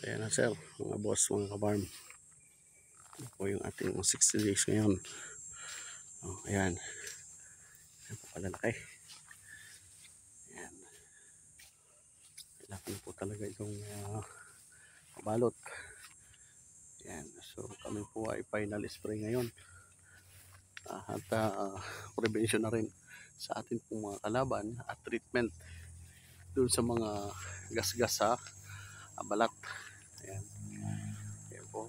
Ayan na sir, mga boss, mga kabarm. Ito po yung ating 60 days ngayon. Ayan. Ayan po pala laki. Ayan. Laki po talaga itong kabalot. Ayan. So kami po ay final spray ngayon. At prevention na rin sa ating pong mga kalaban at treatment dun sa mga gasgas sa balat. Ayan. Ayan po.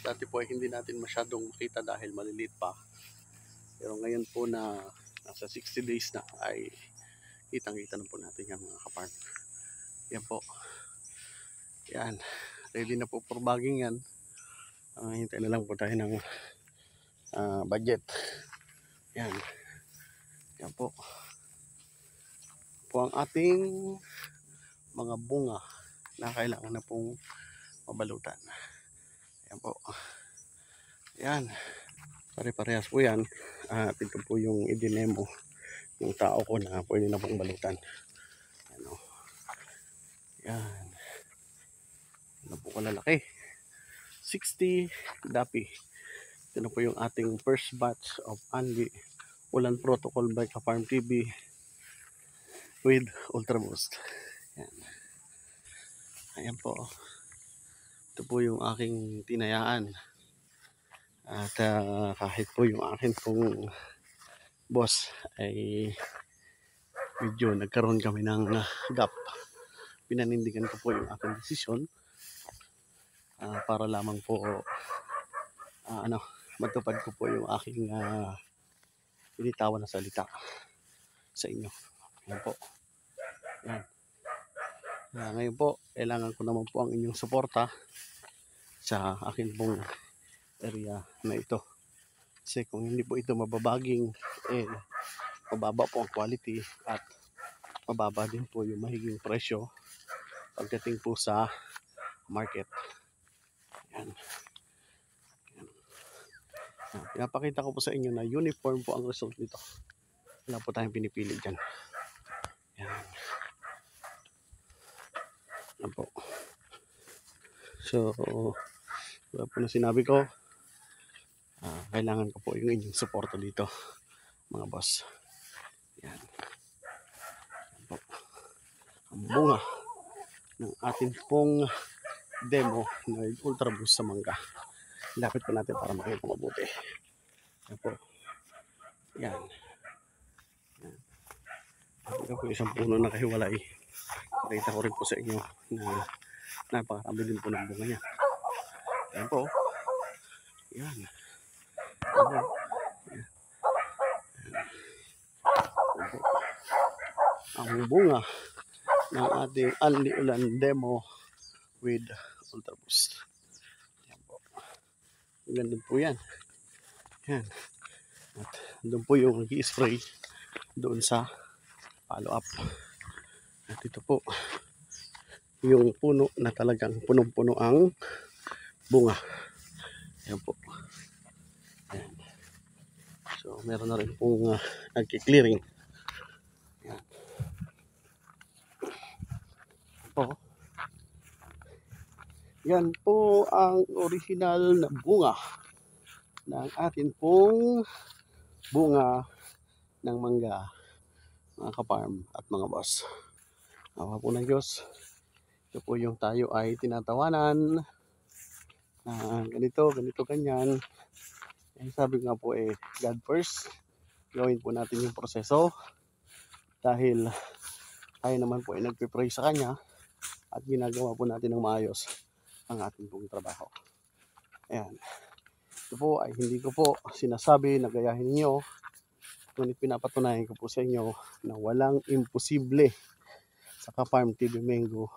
Dati po ay hindi natin masyadong makita dahil maliliit pa. Pero ngayon po na nasa 60 days na ay kitang-kita na po natin yan mga kaparm. Yan po. Yan. Ready na po for bagging yan. Hintay na lang po tayo ng budget. Yan. Yan po. Po ang ating mga bunga na kailangan na pong mabalutan. Yan po. Yan. Pare-parehas po yan. Ito po yung idinemo yung tao ko na pwede na pong balutan. Ano. Yan. Ano po kalalaki. 60 dapi. Ito na po yung ating first batch of Anli Ulan Protocol by Ka-Farm TV with Ultra Boost. Yan. Ayan po. Ito po yung aking tinayaan. At kahit po yung akin pong boss ay medyo nagkaroon kami ng gap, pinanindigan ko po yung aking desisyon para lamang po matupad ko po yung aking binitawan na salita sa inyo. Yan po. Yan. Ngayon po, kailangan ko naman po ang inyong suporta sa akin pong area na ito. Kasi kung hindi po ito mababaging, mababa po ang quality at mababa din po yung mahiging presyo pagdating po sa market. Yan. Yan. Pinapakita ko po sa inyo na uniform po ang result nito. Wala po tayong pinipili dyan. Yan. Yan po. So, wala po na sinabi ko. Kailangan ko po yung inyong suporta dito, mga boss. Yan. Yan po. Ang bunga ng ating pong demo na Ultra Boost sa mangga. Lapit po natin para makita mabuti. Yan po. Yan. Yan. Ito po isang puno na kahiwalay. Nakita ko rin po sa inyo na napakarami din po ng bunga niya. Yan po. Yan. Yan. Ang bunga ng ating Anli Ulan demo with Ultra Boost. Yan po. Ganda po yan. Yan. At doon po yung nag-i-spray doon sa follow up. At ito po yung puno na talagang punong-puno ang bunga. Yan po. Yan. So meron na rin pong nagki-clearing. Yan. Po. Yan po ang original na bunga ng atin pong bunga ng mangga, mga kaparm at mga boss. Awa po ng Diyos. Ito po yung tayo ay tinatawanan na ganito, ganyan. Ang sabi nga po God first. Gawin po natin yung proseso dahil tayo naman po ay nagpipray sa Kanya at ginagawa po natin ng maayos ang ating pong trabaho. Ayan. Ito po ay hindi ko po sinasabi na gayahin niyo, ngunit pinapatunayan ko po sa inyo na walang imposible sa Ka-Farm TV Mango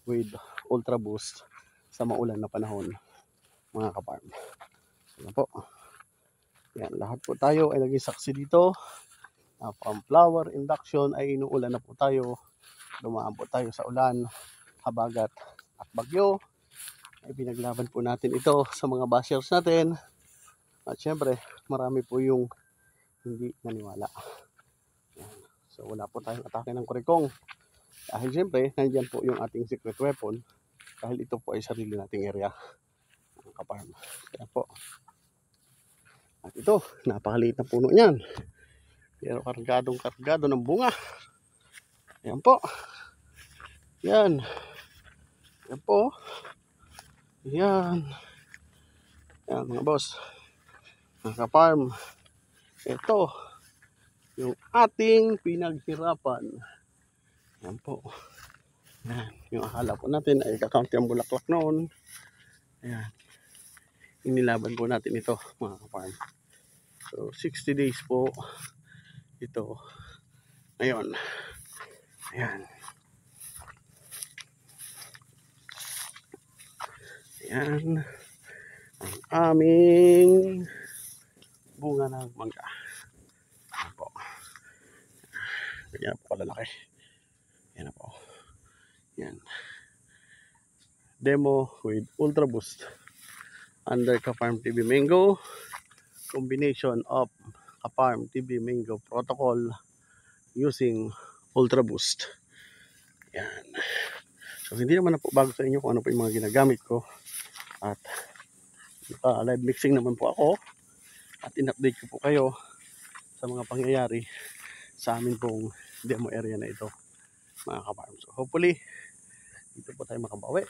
with Ultra Boost sa maulan na panahon, mga ka-farm. Yan po. Yan, lahat po tayo ay naging saksi dito. From flower induction ay inuulan na po tayo. Dumaan po tayo sa ulan, habagat at bagyo. Ay pinaglaban po natin ito sa mga bashers natin. At syempre, marami po yung hindi naniwala. Yan. So wala po tayong atake ng kurikong. Dahil syempre, nandyan po yung ating secret weapon Dahil ito po ay sarili nating area, mga kaparm. Kaya po. At ito, napakaliit na puno niyan. Pero kargado ng bunga. Ayan po. Yan. Yan po. Yan. Yan mga boss. Mga kaparm. Ito. Yung ating pinaghirapan. Yan po. Yan. Yung akala po natin ay kakaunti ang bulaklak noon. Ayan. Inilaban po natin ito mga kaparm. So 60 days po ito. Ngayon. Ayan. Ayan. Ang aming bunga ng mangga. Ayan po. Ganyan po kalalaki. Ayan po. Yan. Demo with Ultra Boost under Ka-Farm TV Mango. Combination of Ka-Farm TV Mango protocol using Ultra Boost. Yan. So hindi naman na po bago sa inyo kung ano po yung mga ginagamit ko. At live mixing naman po ako. At in-update ko po kayo sa mga pangyayari sa amin pong demo area na ito, mga ka-farm. So hopefully dito po tayo makabawi.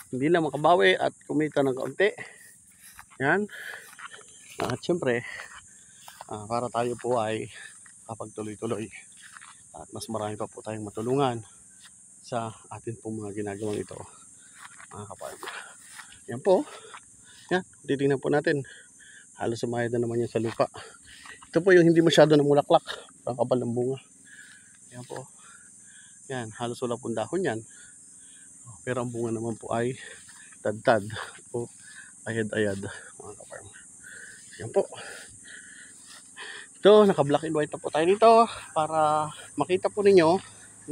Hindi lang makabawi at kumita ng kaunti. Yan. At syempre, para tayo po ay kapagtuloy-tuloy at mas marami pa po tayong matulungan sa atin pong mga ginagawang ito, mga ka-farm. Yan po. Yan. Titingnan po natin. Halos sumayad na naman yan sa lupa. Ito po yung hindi masyado namulaklak. Ang kapal ng bunga. Yan po. Yan. Halos wala pong dahon yan. Pero ang bunga naman po ay tad-tad o ayad-ayad, mga ka-farm. Yan po. Ito, naka-black and white na po tayo dito para makita po ninyo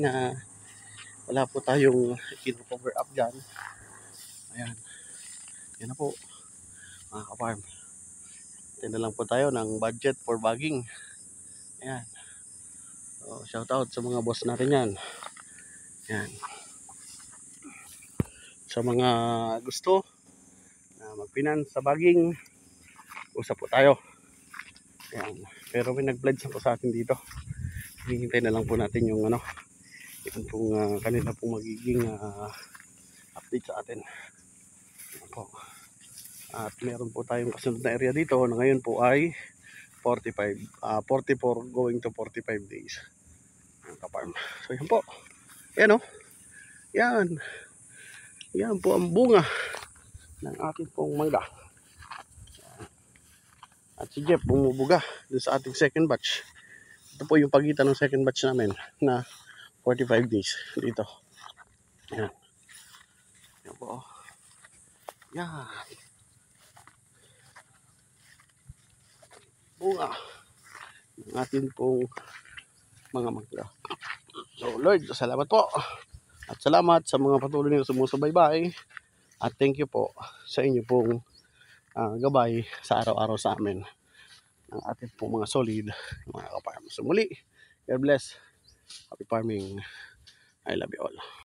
na wala po tayong kino-cover up dyan. Ayan. Yan na po, mga ka-farm. Tingnan lang po tayo ng budget for bagging. Ayan. So, shout out sa mga boss natin yan. Ayan. Sa mga gusto na mag-finance sa bagging, usap po tayo. Ayan. Pero may nag-pledge po sa atin dito. Hinihintay na lang po natin yung ito pong kanila pong magiging update sa atin. Ayan po. At meron po tayong kasunod na area dito na ngayon po ay 44 going to 45 days. Ka-farm. So yan po. Ayan o. Yan. Yan po ang bunga ng ating pong mangga. At si Jeff bumubuga dun sa ating second batch. Ito po yung pagitan ng second batch namin na 45 days dito. Yan. Yan po. Yan. Bunga ng ating pong mga mangga. So Lord, salamat po. At salamat sa mga patuloy na sumusubaybay. At thank you po sa inyo pong gabay sa araw-araw sa amin ng ating pong mga solid mga ka-farm. So muli, God bless. Happy farming. I love you all.